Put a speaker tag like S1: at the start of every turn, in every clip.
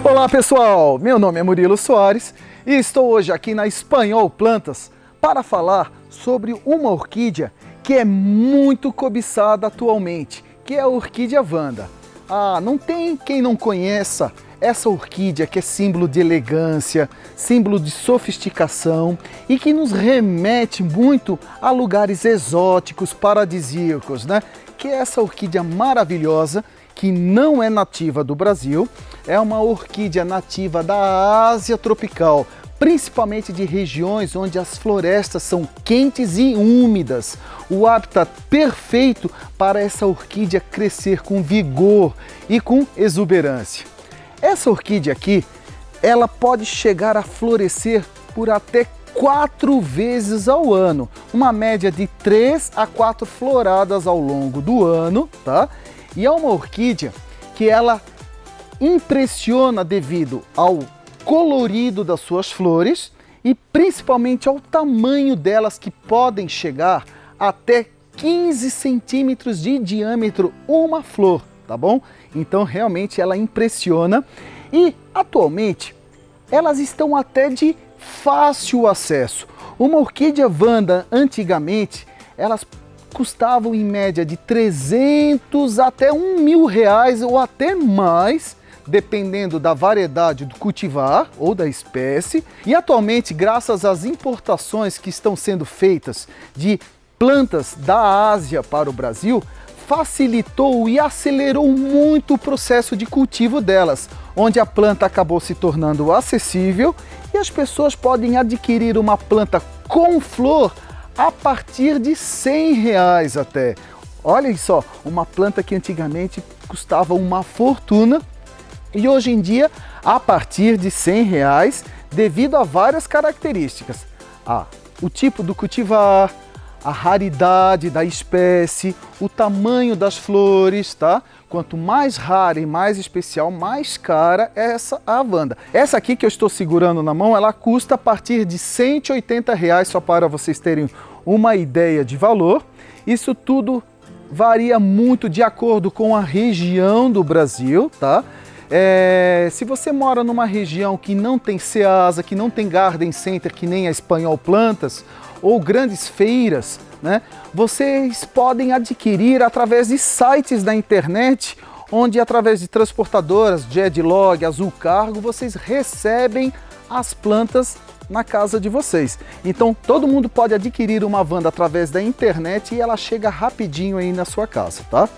S1: Olá pessoal, meu nome é Murilo Soares e estou hoje aqui na Espanhol Plantas para falar sobre uma orquídea que é muito cobiçada atualmente, que é a orquídea Vanda. Não tem quem não conheça essa orquídea que é símbolo de elegância, símbolo de sofisticação e que nos remete muito a lugares exóticos, paradisíacos, né? Que é essa orquídea maravilhosa que não é nativa do Brasil, é uma orquídea nativa da Ásia tropical, principalmente de regiões onde as florestas são quentes e úmidas. O habitat perfeito para essa orquídea crescer com vigor e com exuberância. Essa orquídea aqui, ela pode chegar a florescer por até 4 vezes ao ano, uma média de 3 a 4 floradas ao longo do ano, tá? E é uma orquídea que ela impressiona devido ao colorido das suas flores e principalmente ao tamanho delas, que podem chegar até 15 centímetros de diâmetro uma flor, tá bom? Então realmente ela impressiona e atualmente elas estão até de fácil acesso. Uma orquídea Vanda antigamente elas custavam em média de 300 até R$1.000 ou até mais, dependendo da variedade do cultivar ou da espécie. E atualmente, graças às importações que estão sendo feitas de plantas da Ásia para o Brasil, facilitou e acelerou muito o processo de cultivo delas, onde a planta acabou se tornando acessível e as pessoas podem adquirir uma planta com flor a partir de R$100 até. Olhem só, uma planta que antigamente custava uma fortuna e hoje em dia a partir de R$100 devido a várias características. O tipo do cultivar, a raridade da espécie, o tamanho das flores, tá? Quanto mais rara e mais especial, mais cara é a Vanda. Essa aqui que eu estou segurando na mão, ela custa a partir de R$180, só para vocês terem uma ideia de valor. Isso tudo varia muito de acordo com a região do Brasil, tá? Se você mora numa região que não tem Ceasa, que não tem Garden Center, que nem a Espanhol Plantas, ou grandes feiras, né? Vocês podem adquirir através de sites da internet, onde através de transportadoras, Jedlog, Azul Cargo, vocês recebem as plantas na casa de vocês. Então todo mundo pode adquirir uma Vanda através da internet e ela chega rapidinho aí na sua casa, tá?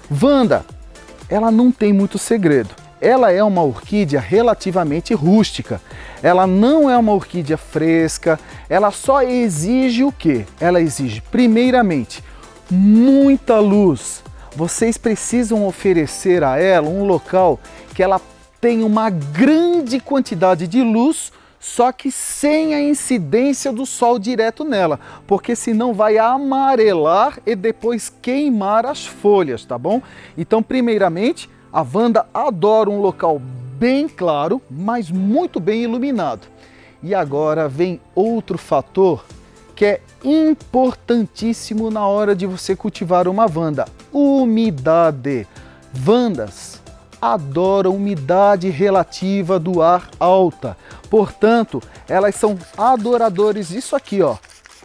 S1: Vanda, ela não tem muito segredo. Ela é uma orquídea relativamente rústica. Ela não é uma orquídea fresca, ela só exige o quê? Ela exige, primeiramente, muita luz. Vocês precisam oferecer a ela um local que ela tenha uma grande quantidade de luz, só que sem a incidência do sol direto nela, porque senão vai amarelar e depois queimar as folhas, tá bom? Então, primeiramente, a Vanda adora um local bem claro, mas muito bem iluminado. E agora vem outro fator que é importantíssimo na hora de você cultivar uma Vanda: umidade. Vandas adoram umidade relativa do ar alta. Portanto, elas são adoradores disso aqui, ó,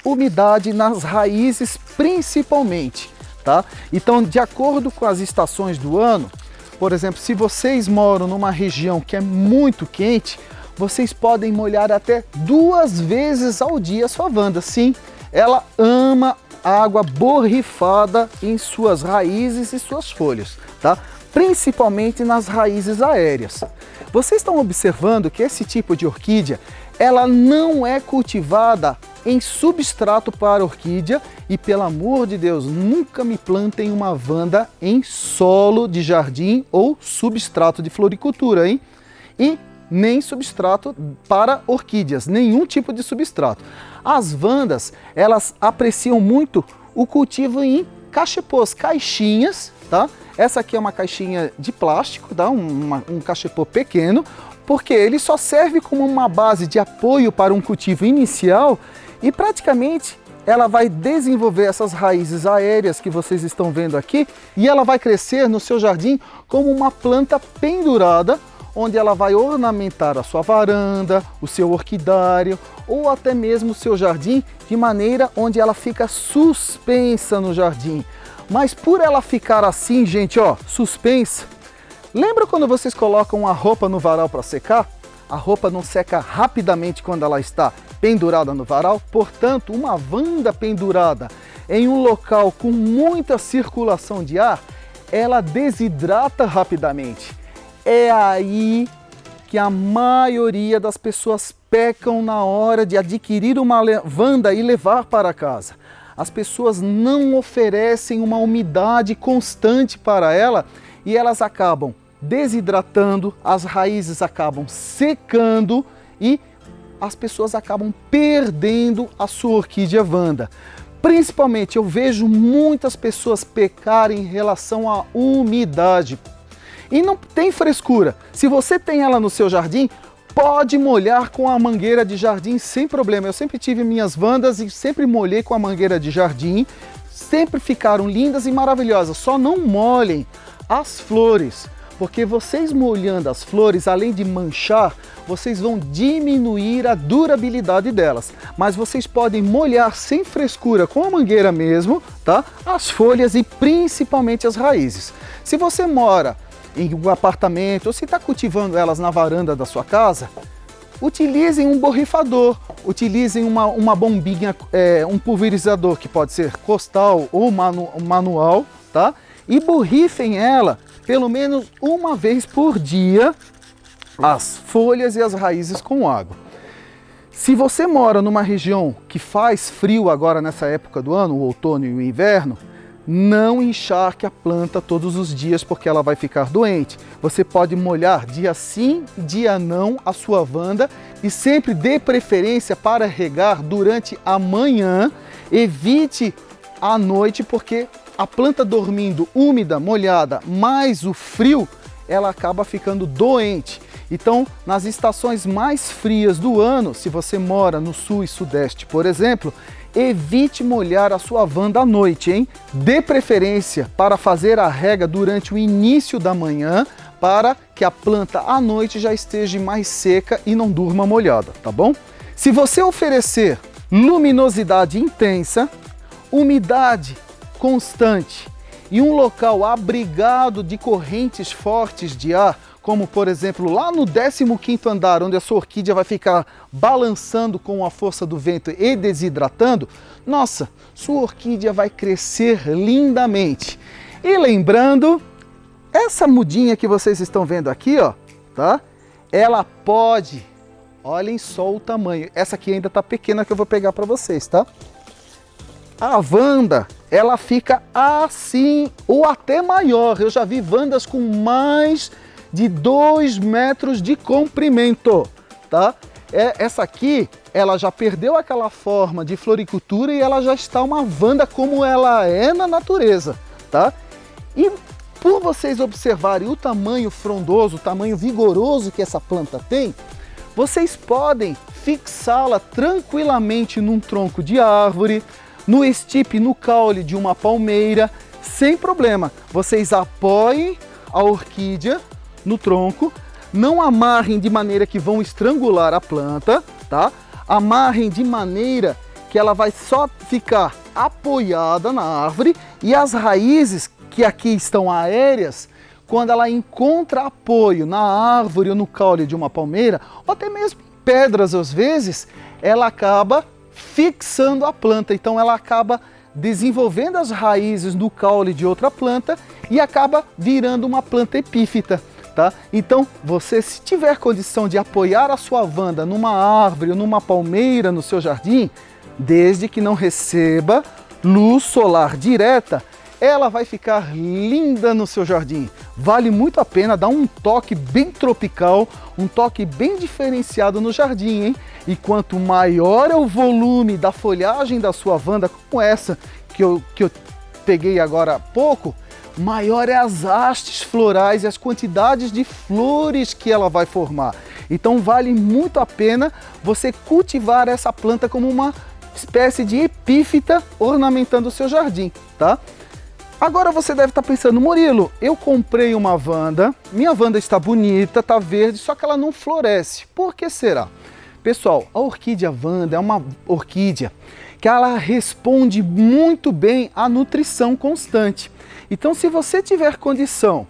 S1: umidade nas raízes principalmente, tá? Então, de acordo com as estações do ano, por exemplo, se vocês moram numa região que é muito quente, vocês podem molhar até 2 vezes ao dia a sua Vanda. Sim, ela ama água borrifada em suas raízes e suas folhas, tá? Principalmente nas raízes aéreas. Vocês estão observando que esse tipo de orquídea, ela não é cultivada em substrato para orquídea e, pelo amor de Deus, nunca me plantem uma Vanda em solo de jardim ou substrato de floricultura, hein? E nem substrato para orquídeas, nenhum tipo de substrato. As Vandas, elas apreciam muito o cultivo em cachepôs, caixinhas, tá? Essa aqui é uma caixinha de plástico, tá? Um cachepô pequeno, porque ele só serve como uma base de apoio para um cultivo inicial e praticamente ela vai desenvolver essas raízes aéreas que vocês estão vendo aqui e ela vai crescer no seu jardim como uma planta pendurada, onde ela vai ornamentar a sua varanda, o seu orquidário ou até mesmo o seu jardim, de maneira onde ela fica suspensa no jardim. Mas por ela ficar assim, gente, ó, suspensa, lembra quando vocês colocam a roupa no varal para secar? A roupa não seca rapidamente quando ela está pendurada no varal, portanto, uma vanda pendurada em um local com muita circulação de ar, ela desidrata rapidamente. É aí que a maioria das pessoas pecam na hora de adquirir uma vanda e levar para casa. As pessoas não oferecem uma umidade constante para ela e elas acabam desidratando, as raízes acabam secando e as pessoas acabam perdendo a sua orquídea vanda. Principalmente eu vejo muitas pessoas pecarem em relação à umidade. E não tem frescura. Se você tem ela no seu jardim, pode molhar com a mangueira de jardim sem problema. Eu sempre tive minhas vandas e sempre molhei com a mangueira de jardim. Sempre ficaram lindas e maravilhosas. Só não molhem as flores, porque vocês molhando as flores, além de manchar, vocês vão diminuir a durabilidade delas. Mas vocês podem molhar sem frescura com a mangueira mesmo, tá? As folhas e principalmente as raízes. Se você mora em um apartamento ou se está cultivando elas na varanda da sua casa, utilizem um borrifador, utilizem uma bombinha, um pulverizador que pode ser costal ou manual, tá? E borrifem ela pelo menos uma vez por dia, as folhas e as raízes com água. Se você mora numa região que faz frio agora nessa época do ano, o outono e o inverno, não encharque a planta todos os dias porque ela vai ficar doente. Você pode molhar dia sim, dia não a sua vanda e sempre dê preferência para regar durante a manhã. Evite à noite porque a planta dormindo úmida, molhada, mais o frio, ela acaba ficando doente. Então, nas estações mais frias do ano, se você mora no sul e sudeste, por exemplo, evite molhar a sua vanda à noite, hein? Dê preferência para fazer a rega durante o início da manhã, para que a planta à noite já esteja mais seca e não durma molhada, tá bom? Se você oferecer luminosidade intensa, umidade constante e um local abrigado de correntes fortes de ar, como por exemplo lá no 15º andar, onde a sua orquídea vai ficar balançando com a força do vento e desidratando, nossa, sua orquídea vai crescer lindamente. E lembrando, essa mudinha que vocês estão vendo aqui, ó, tá? Ela pode, olhem só o tamanho, essa aqui ainda tá pequena que eu vou pegar para vocês, tá? A vanda, ela fica assim ou até maior. Eu já vi vandas com mais de 2 metros de comprimento, tá? Essa aqui, ela já perdeu aquela forma de floricultura e ela já está uma vanda como ela é na natureza, tá? E por vocês observarem o tamanho frondoso, o tamanho vigoroso que essa planta tem, vocês podem fixá-la tranquilamente num tronco de árvore, no estipe, no caule de uma palmeira, sem problema. Vocês apoiem a orquídea no tronco, não amarrem de maneira que vão estrangular a planta, tá? Amarrem de maneira que ela vai só ficar apoiada na árvore e as raízes que aqui estão aéreas, quando ela encontra apoio na árvore ou no caule de uma palmeira, ou até mesmo pedras às vezes, ela acaba fixando a planta, então ela acaba desenvolvendo as raízes no caule de outra planta e acaba virando uma planta epífita, tá? Então você, se tiver condição de apoiar a sua vanda numa árvore ou numa palmeira no seu jardim, desde que não receba luz solar direta, ela vai ficar linda no seu jardim. Vale muito a pena dar um toque bem tropical, um toque bem diferenciado no jardim, hein? E quanto maior é o volume da folhagem da sua vanda, como essa que eu peguei agora há pouco, maior é as hastes florais e as quantidades de flores que ela vai formar. Então vale muito a pena você cultivar essa planta como uma espécie de epífita ornamentando o seu jardim, tá? Agora você deve estar pensando, Murilo, eu comprei uma Wanda, minha Wanda está bonita, está verde, só que ela não floresce. Por que será? Pessoal, a orquídea Wanda é uma orquídea que ela responde muito bem à nutrição constante. Então, se você tiver condição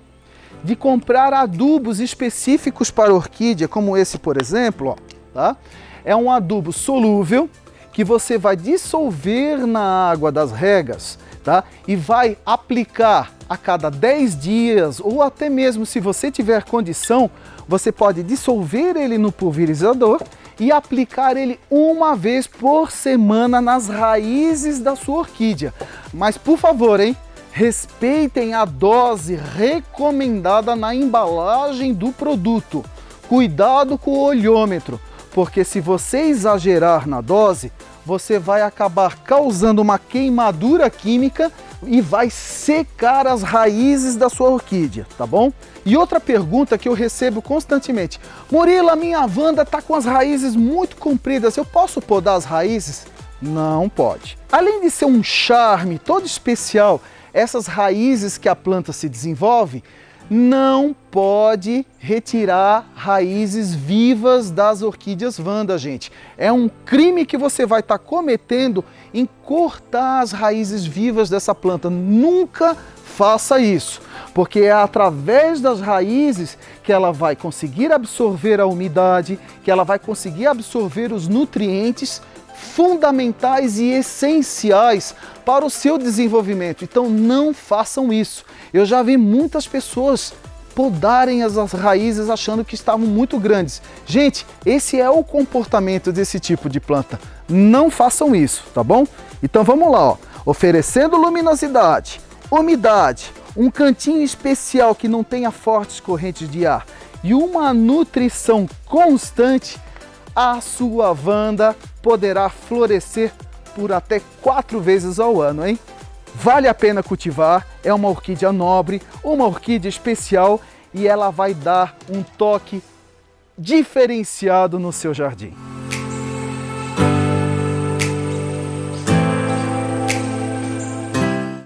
S1: de comprar adubos específicos para a orquídea, como esse, por exemplo, ó, tá? É um adubo solúvel que você vai dissolver na água das regas, tá? E vai aplicar a cada 10 dias, ou até mesmo se você tiver condição, você pode dissolver ele no pulverizador e aplicar ele uma vez por semana nas raízes da sua orquídea. Mas por favor, hein? Respeitem a dose recomendada na embalagem do produto. Cuidado com o olhômetro, porque se você exagerar na dose, você vai acabar causando uma queimadura química e vai secar as raízes da sua orquídea, tá bom? E outra pergunta que eu recebo constantemente: Murilo, a minha Wanda está com as raízes muito compridas, eu posso podar as raízes? Não pode. Além de ser um charme todo especial, essas raízes que a planta se desenvolve, não pode retirar raízes vivas das orquídeas Wanda, gente. É um crime que você vai estar cometendo em cortar as raízes vivas dessa planta. Nunca faça isso, porque é através das raízes que ela vai conseguir absorver a umidade, que ela vai conseguir absorver os nutrientes fundamentais e essenciais para o seu desenvolvimento. Então não façam isso. Eu já vi muitas pessoas podarem as raízes achando que estavam muito grandes. Gente, esse é o comportamento desse tipo de planta. Não façam isso, tá bom? Então vamos lá, ó. Oferecendo luminosidade, umidade, um cantinho especial que não tenha fortes correntes de ar e uma nutrição constante, a sua Wanda poderá florescer por até 4 vezes ao ano, hein? Vale a pena cultivar, é uma orquídea nobre, uma orquídea especial e ela vai dar um toque diferenciado no seu jardim.